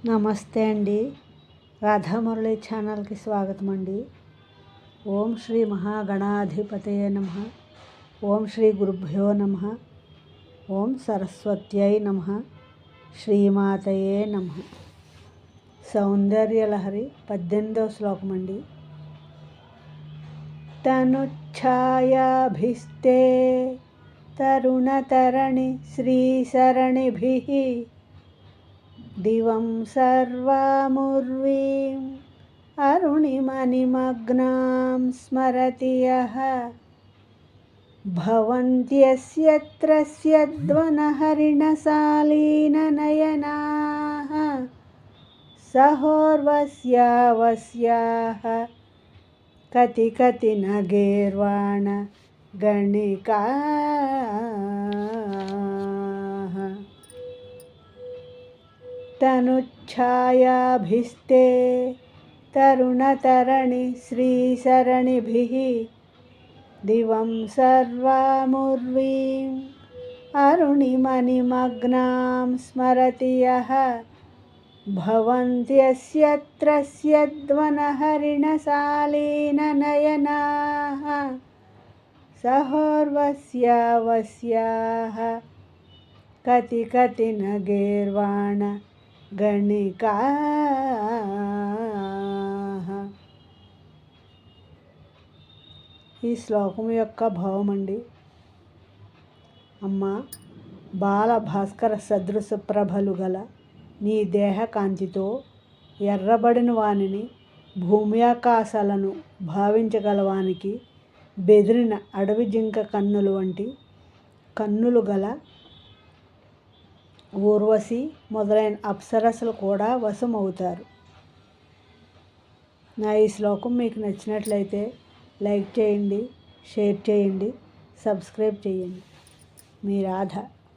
నమస్తే అండి. రాధామురళి ఛానల్కి స్వాగతం అండి. ఓం శ్రీ మహాగణాధిపతయే నమః. ఓం శ్రీ గురుభ్యో నమః. ఓం సరస్వత్యై నమః. శ్రీమాతయే నమః. సౌందర్యలహరి 18వ శ్లోకం అండి. తనుఛాయాభిస్తే తరుణతరణి శ్రీసరణిభిః దివం సర్వాముర్వీం అరుణిమనిమగ్నాం స్మరతి యః భవంత్యస్యత్ర స్యద్వనహరిణశాలీననయనాః సహోర్వస్యావస్యాః కతి కతి నగేర్వాణ గణికాః తనుఛాయాభిస్తే తరుణతరణి శ్రీసరణిభిః దివం సర్వాముర్వీం అరుణిమనిమగ్నాం స్మరతి యః భవంత్యస్యత్ర స్యద్వనహరిణశాలీననయనాః సహోర్వస్యావస్యాః కతి కతి నగేర్వాణ గణికాః. ఈ శ్లోకం యొక్క భావం అండి. అమ్మ, బాల భాస్కర సదృశ ప్రభలు గల నీ దేహ కాంతితో ఎర్రబడిన వానిని భూమి ఆకాశాలను భావించగలవానికి బెదిరిన అడవి జింక కన్నులు వంటి కన్నులు గల ఊర్వశి మొదలైన అప్సరసలు కూడా వశమవుతారు. నా ఈ శ్లోకం మీకు నచ్చినట్లయితే లైక్ చేయండి, షేర్ చేయండి, సబ్స్క్రైబ్ చేయండి. మీ రాధ.